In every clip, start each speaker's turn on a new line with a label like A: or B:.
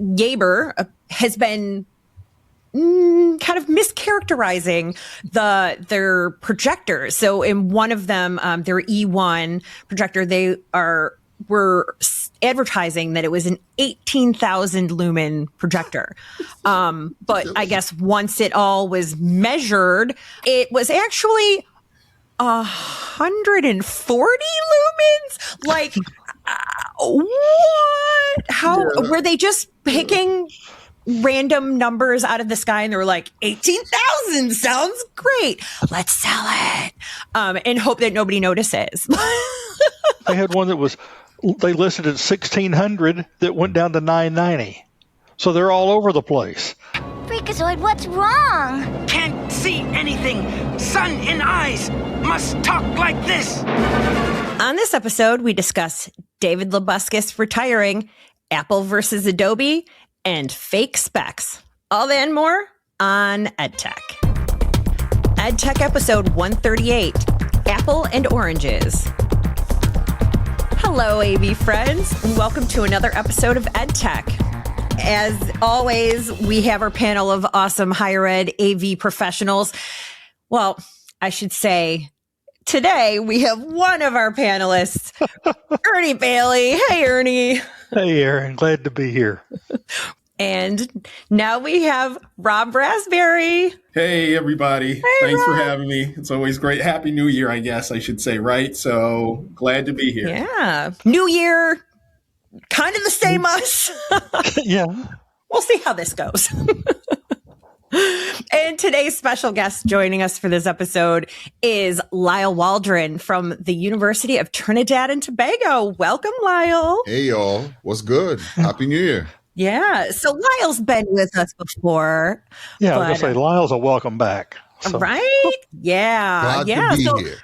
A: Yaber has been kind of mischaracterizing their projectors. So in one of them, their E1 projector, they were advertising that it was an 18,000 lumen projector. But I guess once it all was measured, it was actually 140 lumens. Like, what? How were they just picking random numbers out of the sky and they were like, 18,000 sounds great, let's sell it, and hope that nobody notices?
B: They had one that they listed at 1,600 that went down to 990. So they're all over the place.
C: Freakazoid, what's wrong?
D: Can't see anything. Sun in eyes. Must talk like this.
A: On this episode, we discuss David Labuskes retiring, Apple versus Adobe, and fake specs. All that and more on EdTech. EdTech episode 138, Apple and Oranges. Hello, AV friends, and welcome to another episode of EdTech. As always, we have our panel of awesome higher ed AV professionals. Well, I should say today we have one of our panelists, Ernie Bailey. Hey, Ernie.
B: Hey, Aaron. Glad to be here.
A: And now we have Rob Rasberry.
E: Hey, everybody.
A: Hey,
E: Thanks
A: Rob.
E: for having me. It's always great. Happy New Year, I guess I should say, right? So glad to be here.
A: Yeah. New Year, kind of the same us.
B: Yeah.
A: We'll see how this goes. And today's special guest joining us for this episode is Lisle Waldron from the University of Trinidad and Tobago. Welcome, Lisle.
F: Hey, y'all. What's good? Happy New Year.
A: Yeah. So Lyle's been with us before.
B: Yeah, I was going to say, Lyle's a welcome back. So.
A: Right? Yeah.
F: Glad to be
A: So
F: here.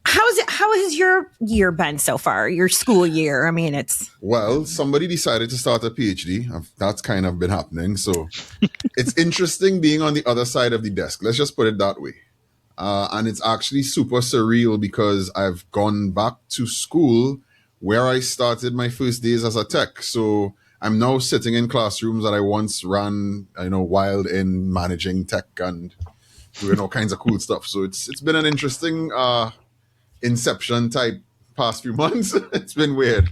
A: how has your year been so far? Your school year? I mean, it's...
F: Well, somebody decided to start a PhD. That's kind of been happening. So it's interesting being on the other side of the desk. Let's just put it that way. And it's actually super surreal because I've gone back to school where I started my first days as a tech. So I'm now sitting in classrooms that I once ran, wild in managing tech and doing all kinds of cool stuff. So it's been an interesting inception type past few months. It's been weird.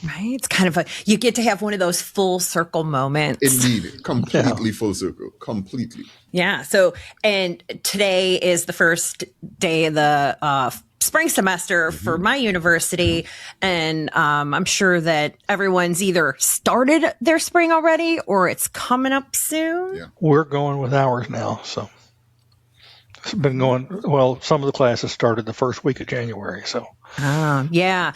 A: Right. It's kind of you get to have one of those full circle moments.
F: Indeed. Completely full circle. Completely.
A: Yeah. So, and today is the first day of the spring semester for my university. And I'm sure that everyone's either started their spring already or it's coming up soon.
F: Yeah.
B: We're going with ours now. So it's been going, well, some of the classes started the first week of January. So
A: yeah.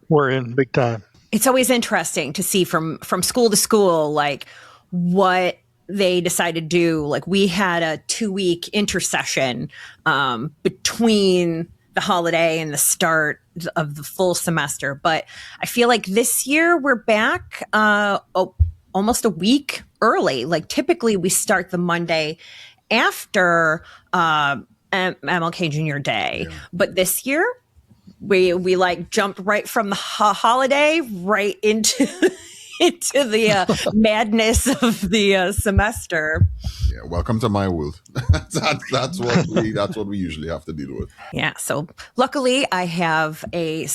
B: We're in big time.
A: It's always interesting to see from school to school, like what they decide to do. Like we had a 2-week intercession between the holiday and the start of the full semester. But I feel like this year we're back almost a week early. Like typically we start the Monday after MLK Junior Day. Yeah. But this year we like jumped right from the holiday right into the madness of the semester.
F: Yeah, welcome to my world. that's what we usually have to deal with.
A: Yeah. So luckily, I have a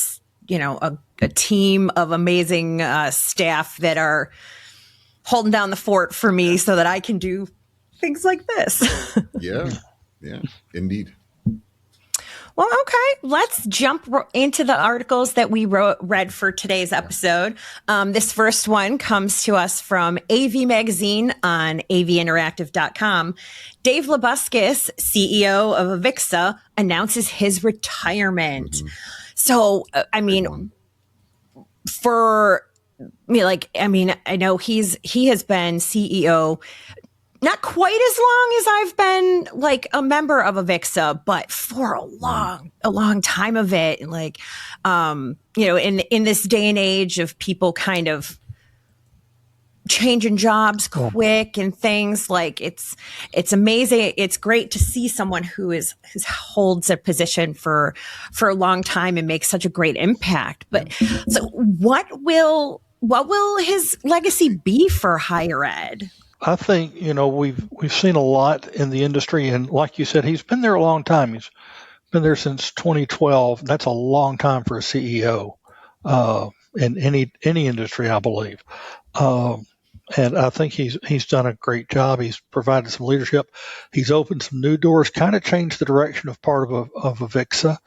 A: team of amazing staff that are holding down the fort for me, so that I can do things like this.
F: Yeah. Indeed.
A: Well, okay, let's jump into the articles that we read for today's episode. This first one comes to us from AV Magazine on avinteractive.com. Dave Labuskes, CEO of AVIXA, announces his retirement. Mm-hmm. So, I mean, I know he has been CEO not quite as long as I've been like a member of AVIXA, but for a long time of it. Like, in this day and age of people kind of changing jobs quick and things, like it's amazing. It's great to see someone who holds a position for a long time and makes such a great impact. But so what will what will his legacy be for higher ed?
B: I think, we've seen a lot in the industry, and like you said, he's been there a long time. He's been there since 2012. That's a long time for a CEO in any industry, I believe. And I think he's done a great job. He's provided some leadership. He's opened some new doors, kind of changed the direction of part of AVIXA,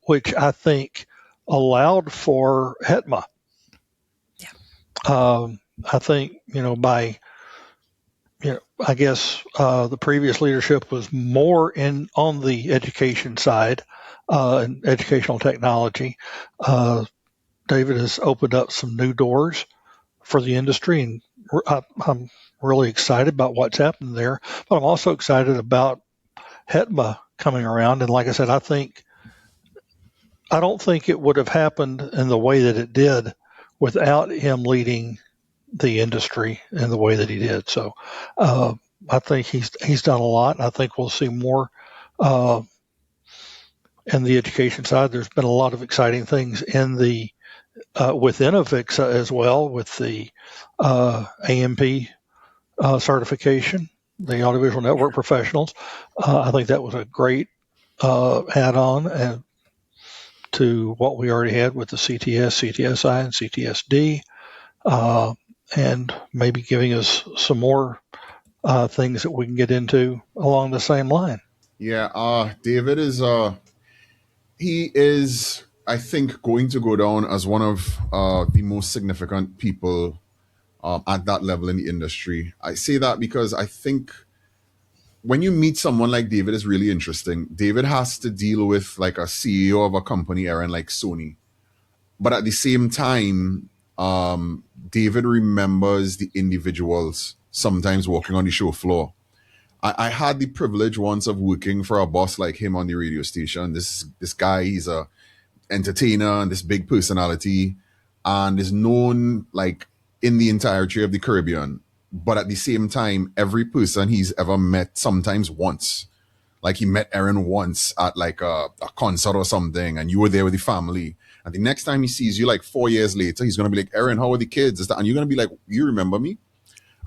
B: which I think allowed for HETMA. Yeah. I think, I guess the previous leadership was more on the education side and educational technology. David has opened up some new doors for the industry, and I'm really excited about what's happened there. But I'm also excited about HETMA coming around. And like I said, I don't think it would have happened in the way that it did without him leading the industry in the way that he did. So I think he's done a lot, and I think we'll see more in the education side. There's been a lot of exciting things in the within AVIXA as well, with the AMP certification, the Audiovisual Network Professionals. I think that was a great add-on to what we already had with the CTS, CTSI, and CTSD, and maybe giving us some more things that we can get into along the same line.
F: Yeah, David is I think, going to go down as one of the most significant people at that level in the industry. I say that because I think when you meet someone like David, it's really interesting. David has to deal with like a CEO of a company, Aaron, like Sony. But at the same time, David remembers the individuals sometimes walking on the show floor. I had the privilege once of working for a boss like him on the radio station. This guy, he's a entertainer and this big personality, and is known like in the entirety of the Caribbean. But at the same time, every person he's ever met, sometimes once, like he met Aaron once at like a concert or something, and you were there with the family. And the next time he sees you, like 4 years later, he's going to be like, Aaron, how are the kids? And you're going to be like, you remember me?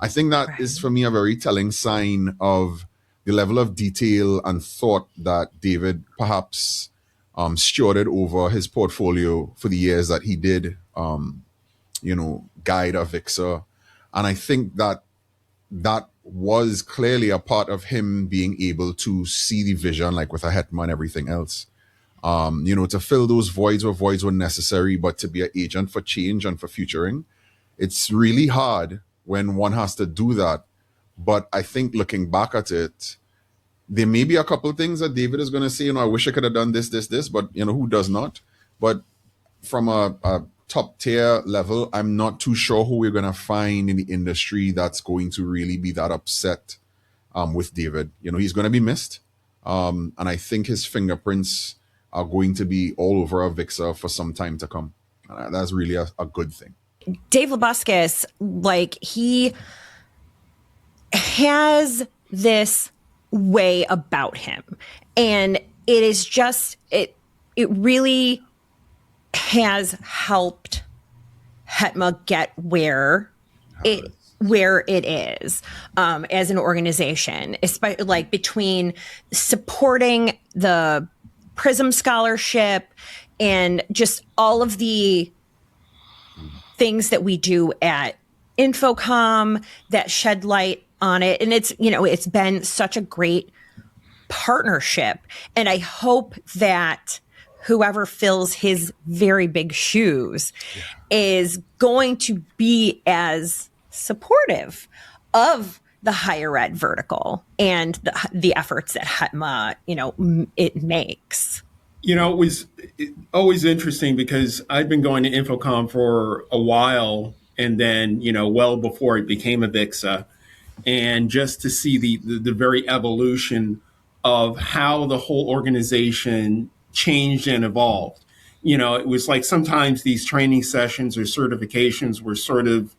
F: I think that is, for me, a very telling sign of the level of detail and thought that David perhaps stewarded over his portfolio for the years that he did, guide AVIXA. And I think that was clearly a part of him being able to see the vision, like with a HETMA and everything else. To fill those voids where voids were necessary, but to be an agent for change and for futuring. It's really hard when one has to do that. But I think looking back at it, there may be a couple of things that David is going to say, I wish I could have done this, but, who does not? But from a top tier level, I'm not too sure who we're going to find in the industry that's going to really be that upset with David. He's going to be missed. And I think his fingerprints are going to be all over AVIXA for some time to come. That's really a good thing.
A: Dave Labuskes, he has this way about him, and it is just it really has helped HETMA get where it is as an organization, especially between supporting the PRISM scholarship and just all of the things that we do at Infocom that shed light on it. And it's been such a great partnership. And I hope that whoever fills his very big shoes is going to be as supportive of the higher ed vertical and the efforts that HETMA, it makes.
E: It was always interesting because I'd been going to Infocom for a while, and then, well before it became AVIXA, and just to see the very evolution of how the whole organization changed and evolved. It was like sometimes these training sessions or certifications were sort of,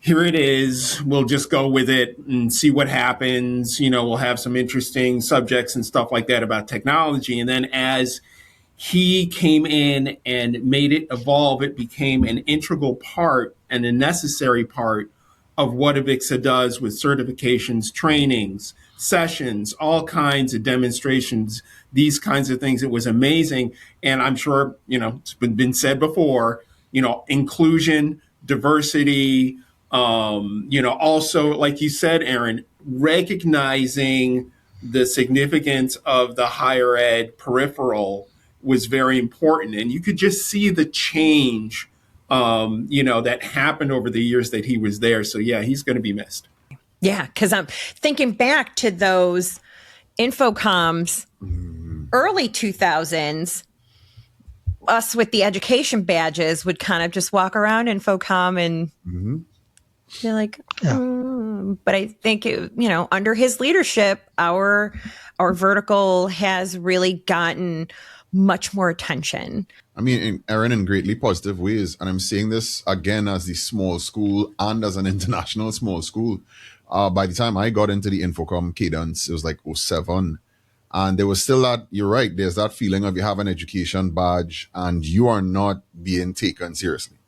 E: here it is, we'll just go with it and see what happens. We'll have some interesting subjects and stuff like that about technology. And then as he came in and made it evolve. It became an integral part and a necessary part of what AVIXA does with certifications, trainings, sessions, all kinds of demonstrations, these kinds of things. It was amazing. And I'm sure, it's been said before, inclusion, diversity, also, like you said, Aaron, recognizing the significance of the higher ed peripheral was very important. And you could just see the change, that happened over the years that he was there. So, yeah, he's going to be missed.
A: Yeah, because I'm thinking back to those Infocoms, early 2000s, us with the education badges would kind of just walk around Infocom and be like, but I think, under his leadership, our vertical has really gotten much more attention.
F: I mean, Aaron, in greatly positive ways. And I'm saying this again as the small school and as an international small school. By the time I got into the Infocom cadence, it was like 2007. And there was still that, you're right, there's that feeling of you have an education badge and you are not being taken seriously,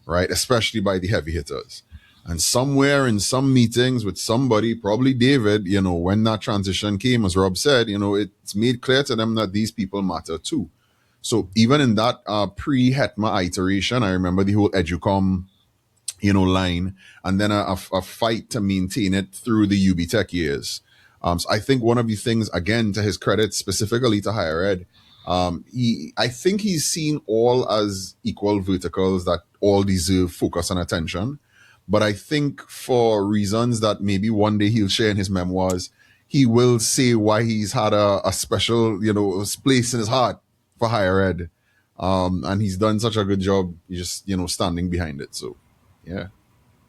F: right? Especially by the heavy hitters. And somewhere in some meetings with somebody, probably David, when that transition came, as Rob said, it's made clear to them that these people matter too. So even in that pre-HETMA iteration, I remember the whole EduCom, line, and then a fight to maintain it through the EDTech years. So I think one of the things, again, to his credit, specifically to higher ed, I think he's seen all as equal verticals that all deserve focus and attention. But I think for reasons that maybe one day he'll share in his memoirs, he will say why he's had a special, place in his heart for higher ed. And he's done such a good job, just, standing behind it. So, yeah.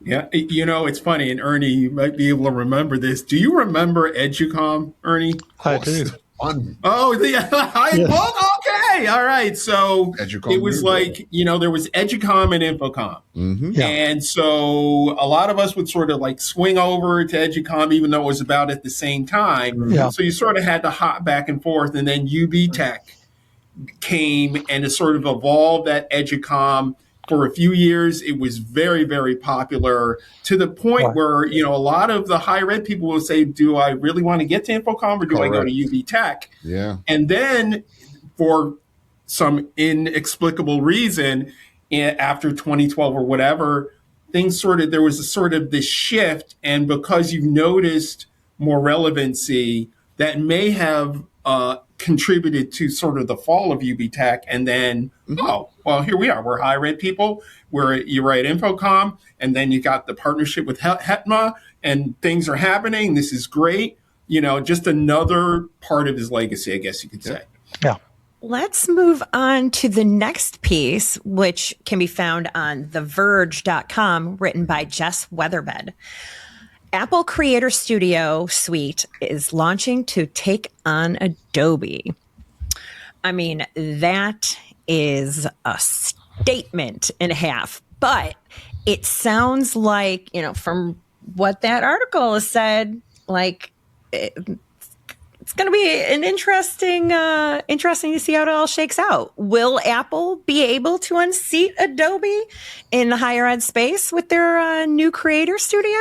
E: Yeah, it's funny, and Ernie, you might be able to remember this. Do you remember EduCom, Ernie?
B: I do.
F: Fun.
E: Oh, okay, all right. So
F: EduCom
E: it was like, there was EduCom and Infocom.
F: Mm-hmm.
B: Yeah.
E: And so a lot of us would sort of like swing over to EduCom, even though it was about at the same time.
B: Yeah.
E: So you sort of had to hop back and forth, and then EDTech came and it sort of evolved that EduCom. For a few years, it was very, very popular to the point where, a lot of the higher ed people will say, do I really want to get to Infocom or do I go to EDTech?
F: Yeah.
E: And then for some inexplicable reason, after 2012 or whatever, there was this shift. And because you noticed more relevancy, that may have contributed to sort of the fall of EDTech. And then, here we are. We're higher ed people. You're at Infocom. And then you got the partnership with HETMA and things are happening. This is great. Just another part of his legacy, I guess you could say.
B: Yeah.
A: Let's move on to the next piece, which can be found on TheVerge.com, written by Jess Weatherbed. Apple Creator Studio Suite is launching to take on Adobe. I mean, that is a statement and a half, but it sounds like, from what that article has said, like it's going to be an interesting to see how it all shakes out. Will Apple be able to unseat Adobe in the higher ed space with their new Creator Studio?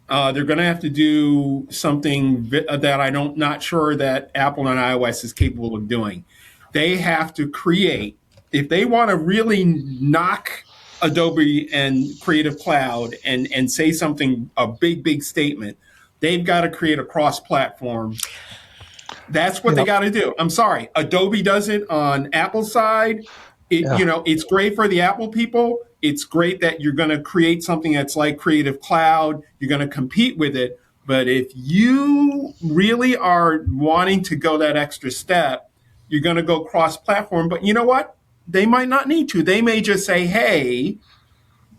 E: They're going to have to do something that I'm not sure that Apple and iOS is capable of doing. They have to create, if they want to really knock Adobe and Creative Cloud and say something, a big statement, they've got to create a cross-platform. That's what they got to do. I'm sorry. Adobe does it on Apple's side. It's great for the Apple people. It's great that you're going to create something that's like Creative Cloud. You're going to compete with it. But if you really are wanting to go that extra step, you're going to go cross-platform. But you know what? They might not need to. They may just say, hey,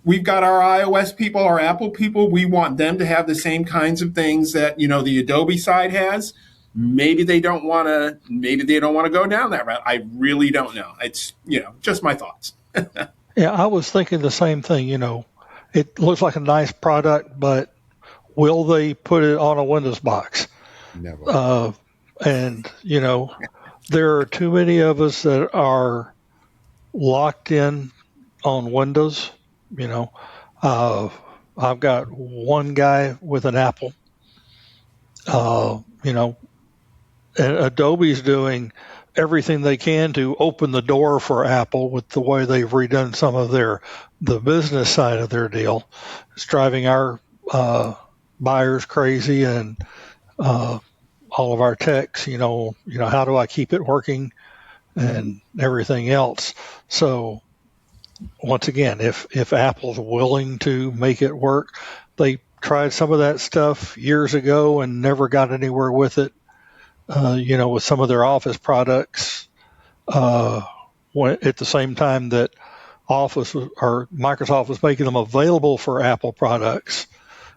E: we've got our iOS people, our Apple people. We want them to have the same kinds of things that, the Adobe side has. Maybe they don't want to go down that route. I really don't know. It's, just my thoughts.
B: Yeah, I was thinking the same thing. It looks like a nice product, but will they put it on a Windows box?
F: Never.
B: And there are too many of us that are locked in on Windows. I've got one guy with an Apple. And Adobe's doing everything they can to open the door for Apple with the way they've redone some of the business side of their deal. It's driving our buyers crazy, and all of our techs, how do I keep it working and everything else. So once again, if Apple's willing to make it work, they tried some of that stuff years ago and never got anywhere with it. With some of their Office products, at the same time that Office or Microsoft was making them available for Apple products,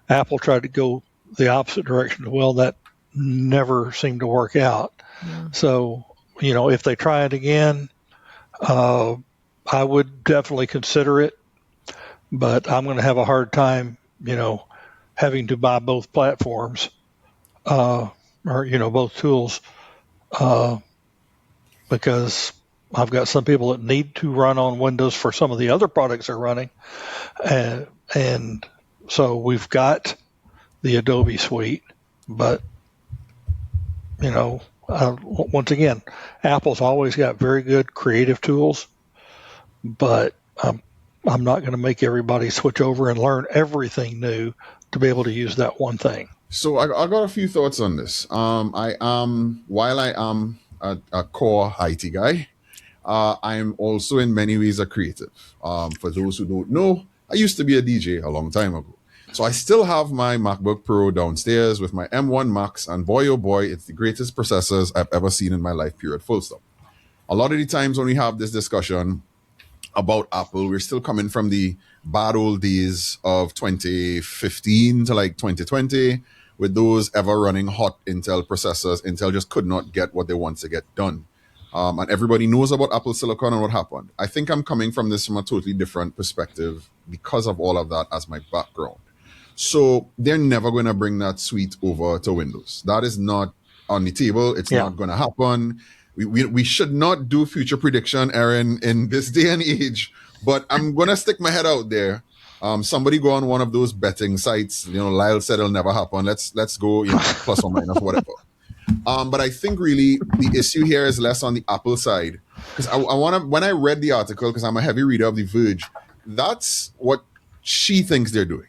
B: Apple tried to go the opposite direction. Well, that never seemed to work out. Yeah. So, if they try it again, I would definitely consider it, but I'm going to have a hard time, having to buy both platforms, or both tools, because I've got some people that need to run on Windows for some of the other products they're running, and so we've got the Adobe suite, but once again, Apple's always got very good creative tools, but I'm not going to make everybody switch over and learn everything new to be able to use that one thing.
F: So I got a few thoughts on this. While I am a core IT guy, I am also in many ways a creative. For those who don't know, I used to be a DJ a long time ago. So I still have my MacBook Pro downstairs with my M1 Max, and boy, oh boy, it's the greatest processors I've ever seen in my life, period, full stop. A lot of the times when we have this discussion about Apple, we're still coming from the bad old days of 2015 to like 2020, with those ever running hot Intel processors. Intel just could not get what they want to get done. And everybody knows about Apple Silicon and what happened. I think I'm coming from this from a totally different perspective because of all of that as my background. So they're never going to bring that suite over to Windows. That is not on the table. It's not going to happen. We should not do future prediction, Aaron, in this day and age. But I'm going to stick my head out there. Somebody go on one of those betting sites. Lisle said it'll never happen. Let's go, plus or minus whatever. But I think really the issue here is less on the Apple side, because I want to. When I read the article, because I'm a heavy reader of The Verge, that's what she thinks they're doing.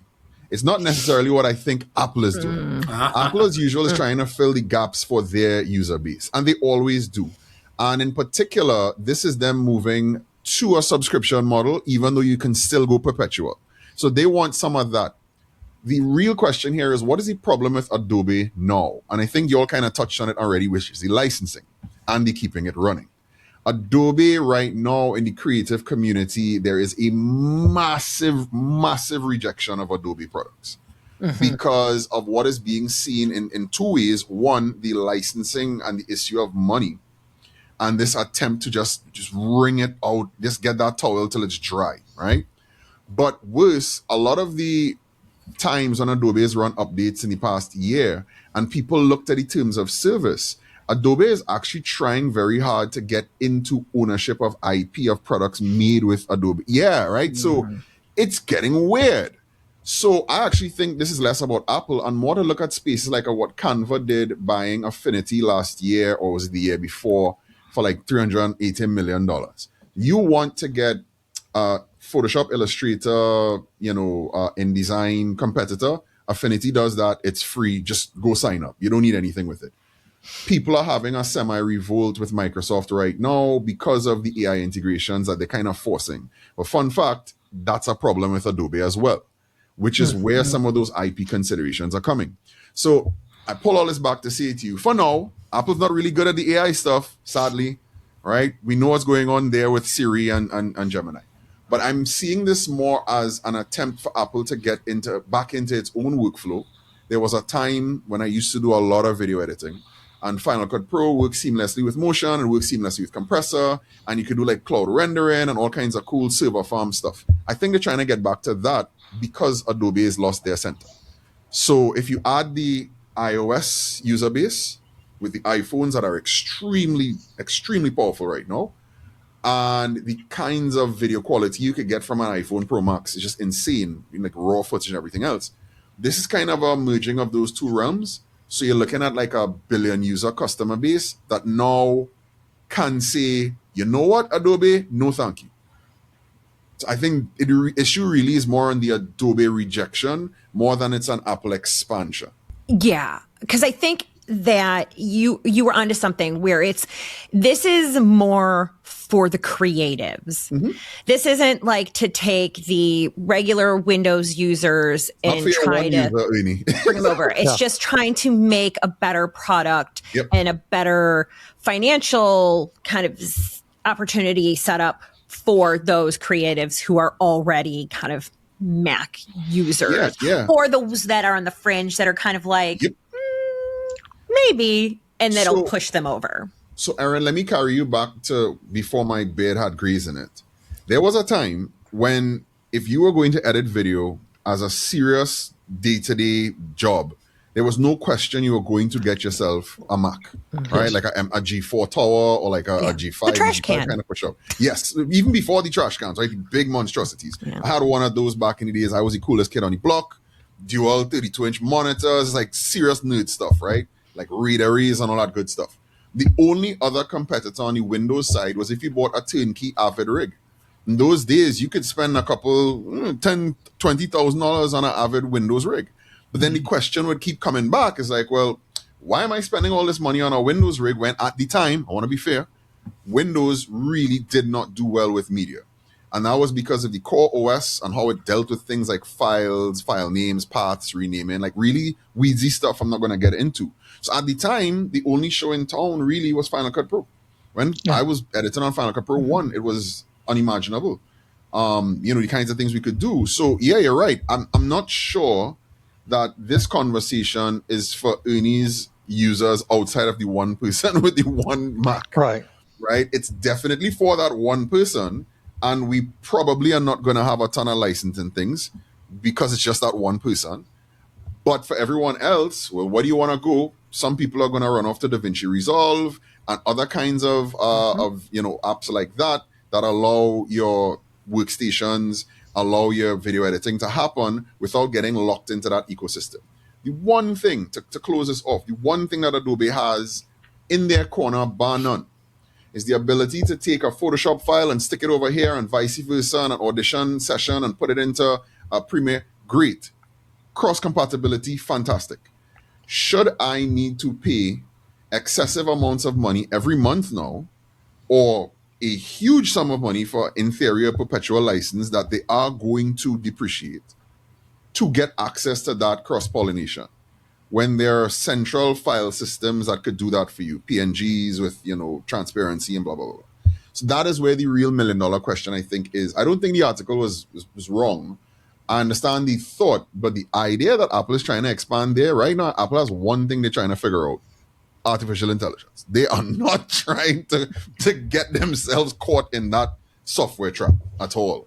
F: It's not necessarily what I think Apple is doing. Apple, as usual, is trying to fill the gaps for their user base, and they always do. And in particular, this is them moving to a subscription model, even though you can still go perpetual. So they want some of that. The real question here is, what is the problem with Adobe now? And I think you all kind of touched on it already, which is the licensing and the keeping it running. Adobe right now in the creative community, there is a massive, massive rejection of Adobe products because of what is being seen in two ways. One, the licensing and the issue of money, and this attempt to just wring it out, just get that towel till it's dry, right? But worse, a lot of the times when Adobe has run updates in the past year and people looked at the terms of service, Adobe is actually trying very hard to get into ownership of IP of products made with Adobe. Yeah, right? Mm-hmm. So it's getting weird. So I actually think this is less about Apple and more to look at spaces like what Canva did buying Affinity last year, or was it the year before, for like $380 million. You want to get Photoshop, Illustrator, InDesign competitor. Affinity does that. It's free. Just go sign up. You don't need anything with it. People are having a semi-revolt with Microsoft right now because of the AI integrations that they're kind of forcing. But fun fact, that's a problem with Adobe as well, which is where some of those IP considerations are coming. So I pull all this back to say to you, for now, Apple's not really good at the AI stuff, sadly, right? We know what's going on there with Siri and Gemini. But I'm seeing this more as an attempt for Apple to get back into its own workflow. There was a time when I used to do a lot of video editing, and Final Cut Pro works seamlessly with Motion and works seamlessly with Compressor, and you could do like cloud rendering and all kinds of cool server farm stuff. I think they're trying to get back to that because Adobe has lost their center. So if you add the iOS user base with the iPhones that are extremely, extremely powerful right now. And the kinds of video quality you could get from an iPhone Pro Max is just insane, like raw footage and everything else. This is kind of a merging of those two realms. So you're looking at like a billion user customer base that now can say, you know what, Adobe, no thank you. So I think the issue really is more on the Adobe rejection more than it's an Apple expansion.
A: Yeah, because I think that you were onto something where this is more for the creatives.
F: Mm-hmm.
A: This isn't like to take the regular Windows users and try to bring them over. It's just trying to make a better product and a better financial kind of opportunity set up for those creatives who are already kind of Mac users, or those that are on the fringe that are kind of like, maybe, and that'll push them over.
F: So, Aaron, let me carry you back to before my beard had grease in it. There was a time when if you were going to edit video as a serious day-to-day job, there was no question you were going to get yourself a Mac, right? Like a G4 Tower or like a G5,
A: the trash
F: G5
A: can
F: kind of push up. Yes, even before the trash cans, right? The big monstrosities. I had one of those back in the days. I was the coolest kid on the block. Dual 32-inch monitors, like serious nerd stuff, right? Like readeries and all that good stuff. The only other competitor on the Windows side was if you bought a turnkey Avid rig. In those days, you could spend a couple, $10,000, $20,000 on an Avid Windows rig. But then the question would keep coming back. It's like, well, why am I spending all this money on a Windows rig when at the time, I want to be fair, Windows really did not do well with media. And that was because of the core OS and how it dealt with things like files, file names, paths, renaming, like really weedsy stuff I'm not going to get into. So at the time, the only show in town really was Final Cut Pro. When I was editing on Final Cut Pro 1, it was unimaginable. The kinds of things we could do. So yeah, you're right. I'm not sure that this conversation is for Ernie's users outside of the one person with the one Mac.
B: Right.
F: It's definitely for that one person. And we probably are not going to have a ton of licensing things because it's just that one person. But for everyone else, well, where do you want to go? Some people are going to run off to DaVinci Resolve and other kinds of apps like that allow your workstations, allow your video editing to happen without getting locked into that ecosystem. The one thing, to close this off, the one thing that Adobe has in their corner, bar none, is the ability to take a Photoshop file and stick it over here and vice versa on an audition session and put it into a Premiere. Great. Cross-compatibility, fantastic. Should I need to pay excessive amounts of money every month now, or a huge sum of money for, in theory, a perpetual license that they are going to depreciate to get access to that cross-pollination? When there are central file systems that could do that for you, PNGs with, transparency and blah, blah, blah. So that is where the real $1 million question, I think, is. I don't think the article was wrong. I understand the thought, but the idea that Apple is trying to expand there, right now, Apple has one thing they're trying to figure out: artificial intelligence. They are not trying to get themselves caught in that software trap at all.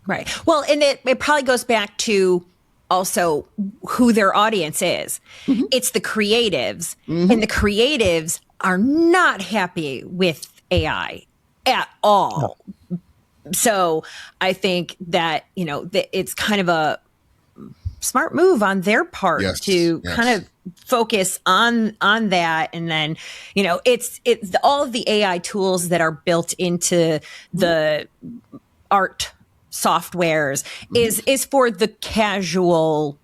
A: Right. Well, and it probably goes back to also who their audience is. Mm-hmm. It's the creatives, and the creatives are not happy with AI at all. No. So I think that, it's kind of a smart move on their part to kind of focus on that. And then, it's all of the AI tools that are built into the art softwares is for the casual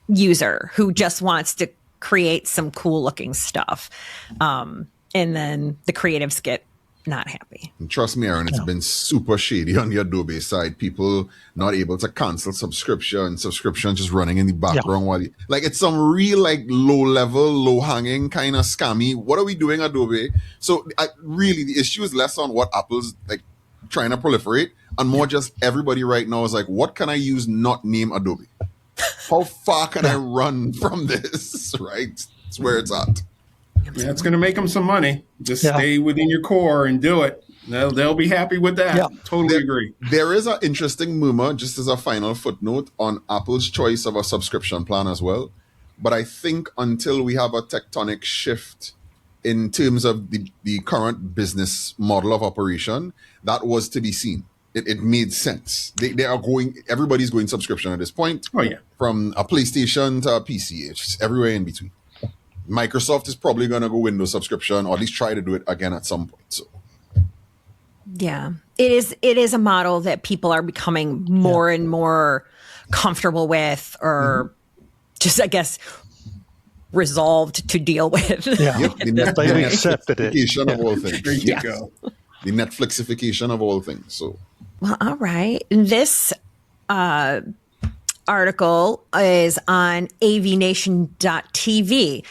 A: user who just wants to create some cool looking stuff. And then the creatives get not happy.
F: And trust me, Aaron, it's been super shady on the Adobe side. People not able to cancel subscription just running in the background while it's some real low level, low hanging kind of scammy. What are we doing, Adobe? So really the issue is less on what Apple's trying to proliferate and more just everybody right now is what can I use not name Adobe? How far can I run from this? Right? It's where it's at.
E: Yeah, it's going to make them some money. Just stay within your core and do it. They'll be happy with that. Yeah. Totally agree.
F: There is an interesting murmur, just as a final footnote, on Apple's choice of a subscription plan as well. But I think until we have a tectonic shift in terms of the current business model of operation, that was to be seen. It made sense. They are going, everybody's going subscription at this point.
E: Oh, yeah.
F: From a PlayStation to a PC, it's just everywhere in between. Microsoft is probably going to go Windows subscription, or at least try to do it again at some point. So,
A: yeah, it is a model that people are becoming more and more comfortable with, or just, I guess, resolved to deal with.
B: Yeah,
F: yep,
B: they accepted it.
F: Of all things.
E: There you go.
F: The Netflixification of all things. So,
A: well, all right. This article is on AVNation.tv.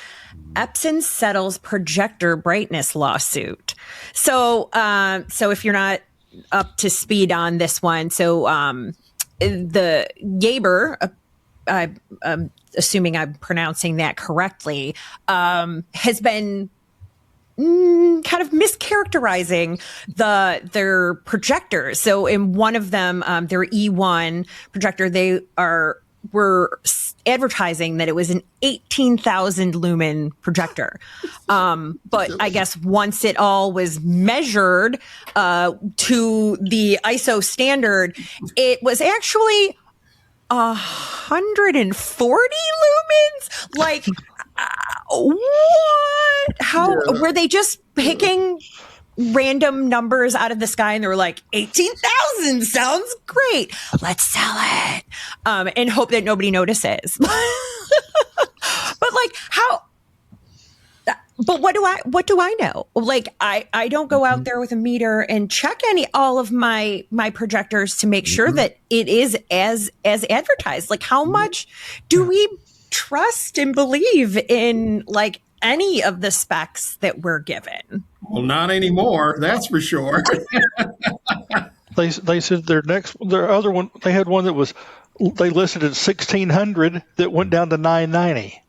A: Epson settles projector brightness lawsuit. So if you're not up to speed on this one, so the Yaber, I'm assuming I'm pronouncing that correctly, has been kind of mischaracterizing their projectors. So in one of them, their E1 projector, they were advertising that it was an 18,000 lumen projector. But I guess once it all was measured to the ISO standard, it was actually 140 lumens. Like, what? How were they just picking random numbers out of the sky and they were like, 18,000 sounds great, let's sell it, and hope that nobody notices. But like, how? But what do I know? Like, I don't go out there with a meter and check all of my projectors to make sure that it is as advertised. Like, how much do we trust and believe in, like, any of the specs that we're given?
E: Well, not anymore. That's for sure.
B: They said their other one, they had one that was, they listed at 1,600 that went down to 990.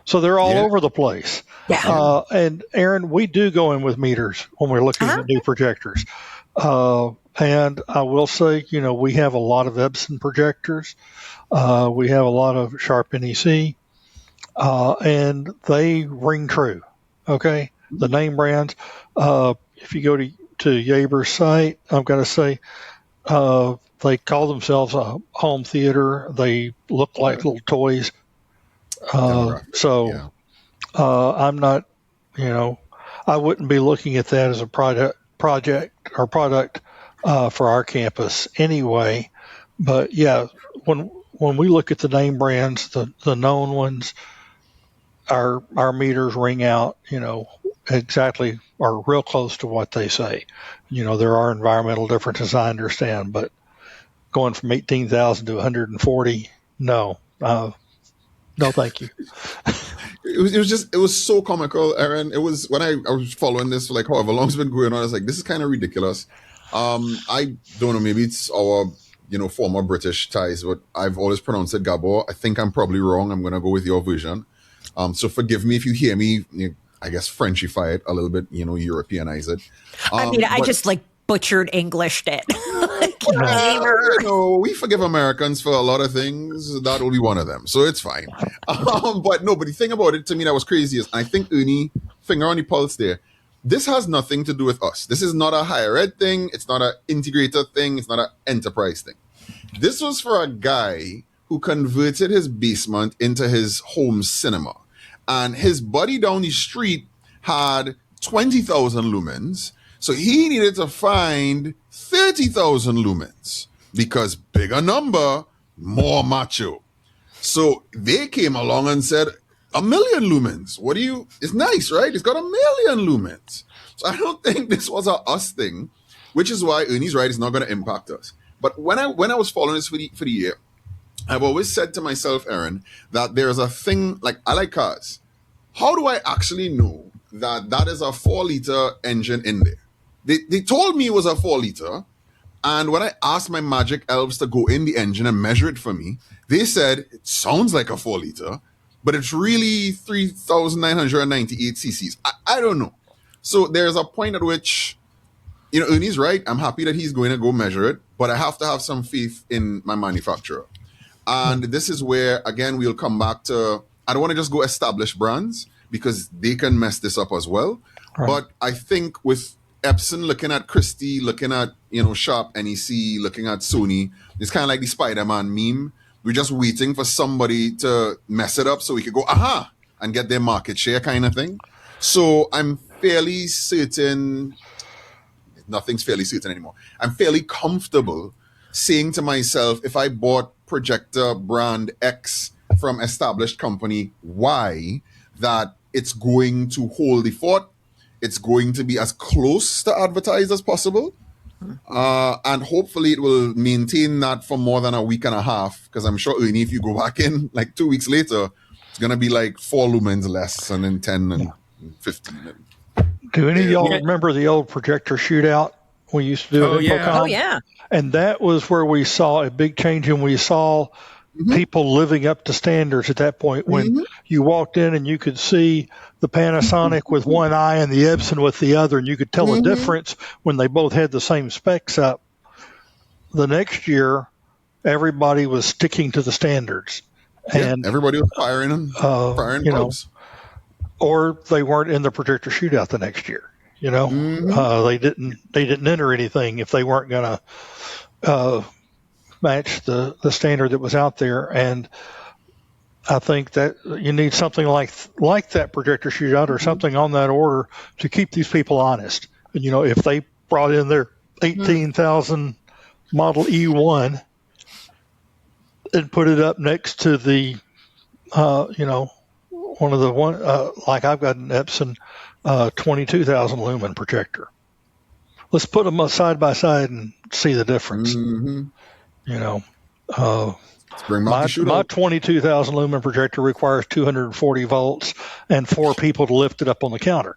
B: So they're all over the place.
A: Yeah.
B: And Aaron, we do go in with meters when we're looking at new projectors. And I will say, we have a lot of Epson projectors. We have a lot of Sharp NEC. And they ring true. Okay. The name brands, if you go to Yaber's site, I've got to say, they call themselves a home theater. They look like little toys. I'm not, I wouldn't be looking at that as a product for our campus anyway. But yeah, when we look at the name brands, the known ones, our meters ring out, exactly, or real close to what they say. There are environmental differences, I understand, but going from 18,000 to 140, no, thank you.
F: It was so comical, Aaron. It was when I was following this for like however long it's been going on. I was like, this is kind of ridiculous. I don't know, maybe it's our former British ties, but I've always pronounced it Gabor. I think I'm probably wrong. I'm gonna go with your version. So forgive me if you hear me, I guess, Frenchify it a little bit, Europeanize it.
A: I just like butchered Englished it.
F: We forgive Americans for a lot of things. That will be one of them. So it's fine. But the thing about it to me that was crazy is, I think Ernie, finger on the pulse there, this has nothing to do with us. This is not a higher ed thing. It's not an integrator thing. It's not an enterprise thing. This was for a guy who converted his basement into his home cinema. And his buddy down the street had 20,000 lumens. So he needed to find 30,000 lumens because bigger number, more macho. So they came along and said, 1 million lumens. It's nice, right? It's got 1 million lumens. So I don't think this was a us thing, which is why Ernie's right, it's not going to impact us. But when I was following this for the year, I've always said to myself, Aaron, that there's a thing, like, I like cars. How do I actually know that is a 4-liter engine in there? They told me it was a 4-liter. And when I asked my magic elves to go in the engine and measure it for me, they said, it sounds like a 4-liter, but it's really 3,998 cc's. I don't know. So there's a point at which, Ernie's right. I'm happy that he's going to go measure it, but I have to have some faith in my manufacturer. And this is where, again, we'll come back to, I don't want to just go establish brands because they can mess this up as well.
B: Right.
F: But I think with Epson looking at Christie, looking at, Sharp, NEC, looking at Sony, it's kind of like the Spider-Man meme. We're just waiting for somebody to mess it up so we could go, aha, and get their market share kind of thing. So I'm fairly certain, nothing's fairly certain anymore. I'm fairly comfortable saying to myself, if I bought projector brand X from established company Y, that it's going to hold the fort. It's going to be as close to advertised as possible. And hopefully it will maintain that for more than a week and a half. Because I'm sure, Ernie, if you go back in like 2 weeks later, it's going to be like 4 lumens less and then 10 and 15.
B: Do any of y'all remember the old projector shootout we used to do at InfoComm?
A: Oh, yeah.
B: And that was where we saw a big change, and we saw people living up to standards at that point when you walked in and you could see the Panasonic with one eye and the Epson with the other, and you could tell a difference when they both had the same specs up. The next year, everybody was sticking to the standards. And
F: everybody was firing clubs.
B: Or they weren't in the projector shootout the next year. They didn't enter anything if they weren't going to match the standard that was out there. And I think that you need something like that projector shootout or something on that order to keep these people honest. And if they brought in their 18,000 model E1 and put it up next to the like I've got an Epson 22,000 lumen projector. Let's put them side by side and see the difference. My 22,000 lumen projector requires 240 volts and 4 people to lift it up on the counter.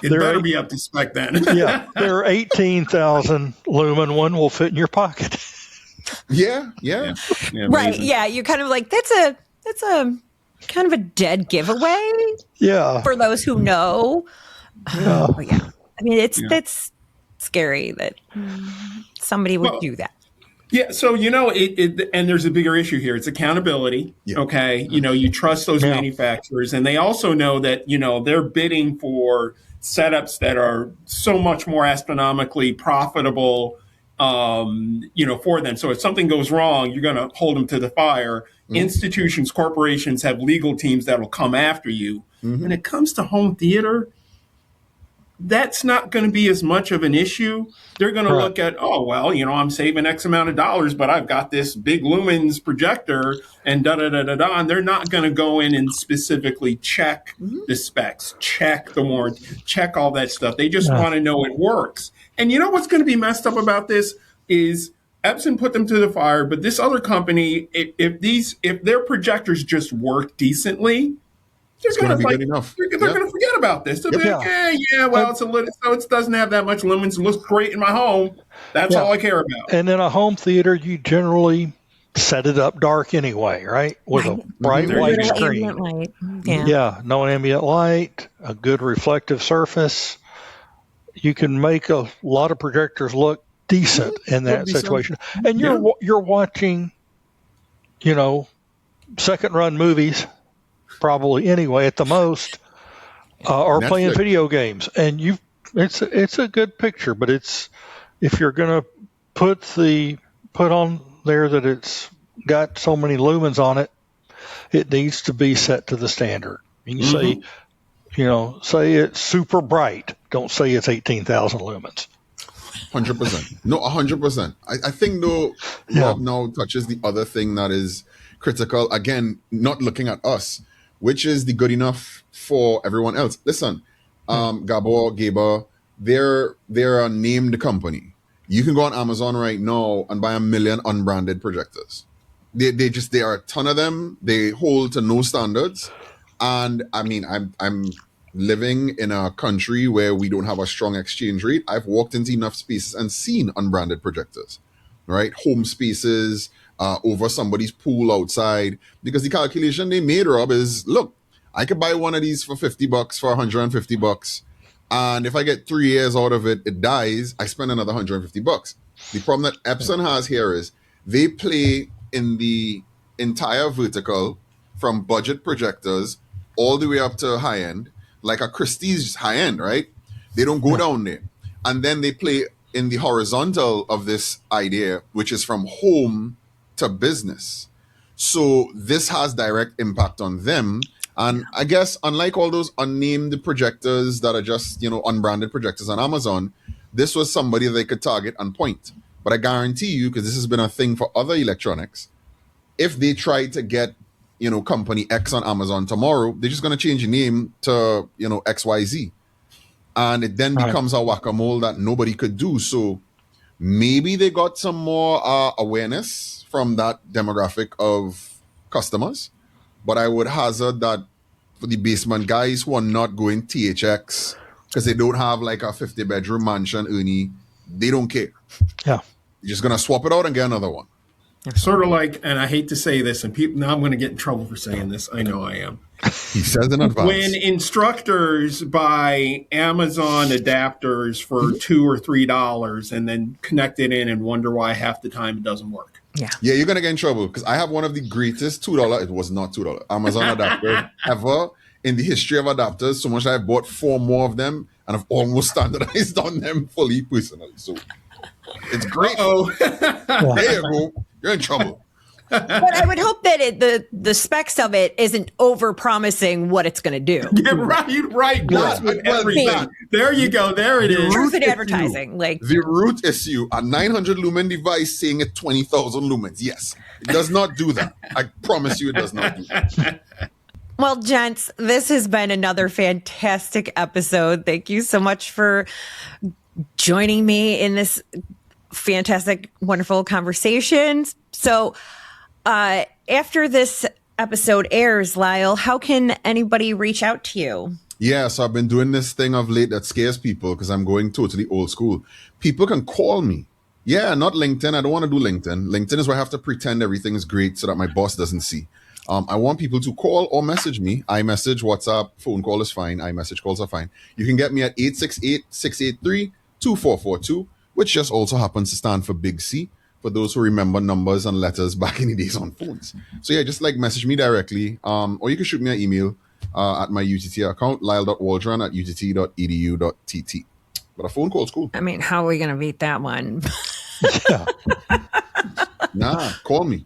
E: It better be up to spec then.
B: There are 18,000 lumen. One will fit in your pocket.
F: Yeah,
A: right. Yeah, you're kind of like that's a kind of a dead giveaway.
B: Yeah,
A: for those who know. I mean, it's scary that somebody would do that.
E: Yeah, so and there's a bigger issue here. It's accountability. Yeah. Okay, you trust those manufacturers, and they also know that they're bidding for setups that are so much more astronomically profitable. For them. So if something goes wrong, you're going to hold them to the fire. Institutions, corporations have legal teams that will come after you. When it comes to home theater, that's not going to be as much of an issue. They're going to look at, I'm saving X amount of dollars, but I've got this big lumens projector and da-da-da-da-da. And they're not going to go in and specifically check the specs, check the warranty, check all that stuff. They just want to know it works. And what's going to be messed up about this is Epson put them to the fire, but this other company, if their projectors just work decently, they're going to good enough. They're going to forget about this. They'll be like, it's a little, so it doesn't have that much lumens. It looks great in my home. That's all I care about.
B: And in a home theater, you generally set it up dark anyway, right? With a bright white screen.
A: Light.
B: No ambient light, a good reflective surface. You can make a lot of projectors look decent in that situation. And you're watching, second run movies, probably anyway at the most, or playing video games. And it's a good picture, but if you're going to put on there that it's got so many lumens on it, it needs to be set to the standard. You can say it's super bright. Don't say it's 18,000 lumens.
F: 100%. No, 100%. I think, though, Rob now touches the other thing that is critical. Again, not looking at us, which is the good enough for everyone else. Listen, Yaber, they're a named company. You can go on Amazon right now and buy 1 million unbranded projectors. There are a ton of them. They hold to no standards. And I mean, I'm living in a country where we don't have a strong exchange rate. I've walked into enough spaces and seen unbranded projectors, right? Home spaces, over somebody's pool outside, because the calculation they made, Rob, is, look, I could buy one of these for $50, for $150. And if I get 3 years out of it, it dies, I spend another $150. The problem that Epson has here is they play in the entire vertical from budget projectors all the way up to high end, like a Christie's high end, right? They don't go down there. And then they play in the horizontal of this idea, which is from home to business. So this has direct impact on them. And I guess unlike all those unnamed projectors that are just, unbranded projectors on Amazon, this was somebody they could target and point. But I guarantee you, because this has been a thing for other electronics, if they try to get, company X on Amazon tomorrow, they're just going to change the name to, XYZ. And it then becomes a whack-a-mole that nobody could do. So maybe they got some more awareness from that demographic of customers. But I would hazard that for the basement guys who are not going THX because they don't have like a 50-bedroom mansion, Ernie, they don't care.
B: Yeah.
F: You're just going to swap it out and get another one.
E: Sort of like, and I hate to say this, and people, now I'm going to get in trouble for saying this. I know I am.
F: He says in advance.
E: When instructors buy Amazon adapters for $2 or $3 and then connect it in and wonder why half the time it doesn't work.
A: Yeah.
F: Yeah, you're going to get in trouble because I have one of the greatest $2, it was not $2, Amazon adapter ever in the history of adapters. So much I've bought 4 more of them and I've almost standardized on them fully personally. So it's great.
E: Oh,
F: there you go. You're in trouble.
A: But I would hope that the specs of it isn't over promising what it's going to do.
E: yeah, right. That's with everything. There you go. There it is.
A: Truth in advertising. Like
F: The root issue, a 900 lumen device saying at 20,000 lumens. Yes, it does not do that. I promise you it does not do that.
A: Well, gents, this has been another fantastic episode. Thank you so much for joining me in this fantastic, wonderful conversation. So after this episode airs, Lisle, how can anybody reach out to you?
F: Yeah, so I've been doing this thing of late that scares people because I'm going totally old school. People can call me. Yeah, not LinkedIn. I don't want to do LinkedIn. LinkedIn is where I have to pretend everything is great so that my boss doesn't see. I want people to call or message me. iMessage, WhatsApp, phone call is fine. iMessage calls are fine. You can get me at 868-683-2442, which just also happens to stand for Big C, for those who remember numbers and letters back in the days on phones. So yeah, just like message me directly, or you can shoot me an email at my UTT account, lyle.waldron@utt.edu.tt. But a phone call's cool.
A: I mean, how are we going to beat that one?
B: Yeah.
F: Nah, call me.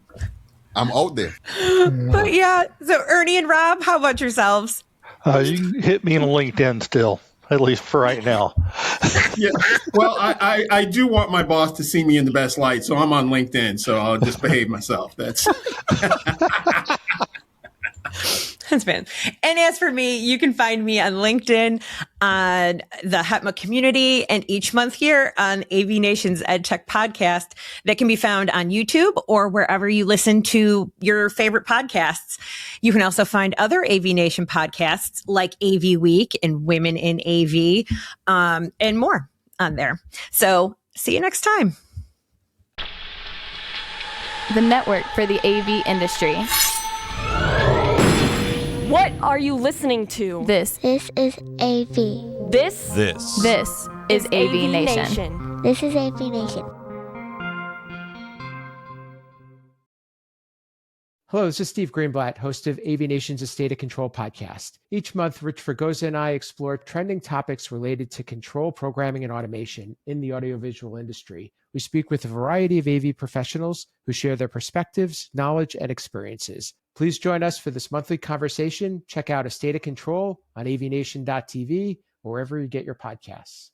F: I'm out there.
A: But yeah, so Ernie and Rob, how about yourselves?
B: You can hit me on LinkedIn still, at least for right now.
E: Yeah. Well, I do want my boss to see me in the best light, so I'm on LinkedIn, so I'll just behave myself. That's
A: That's been. And as for me, you can find me on LinkedIn, on the HETMA community, and each month here on AVNation's EdTech podcast that can be found on YouTube or wherever you listen to your favorite podcasts. You can also find other AVNation podcasts like AV Week and Women in AV, and more on there. So see you next time.
G: The network for the AV industry.
H: What are you listening to?
G: This
C: This is AV.
H: This
G: is AVNation.
C: This is AVNation.
I: Hello, this is Steve Greenblatt, host of AVNation's A State of Control podcast. Each month, Rich Fregosa and I explore trending topics related to control, programming, and automation in the audiovisual industry. We speak with a variety of AV professionals who share their perspectives, knowledge, and experiences. Please join us for this monthly conversation. Check out A State of Control on avnation.tv or wherever you get your podcasts.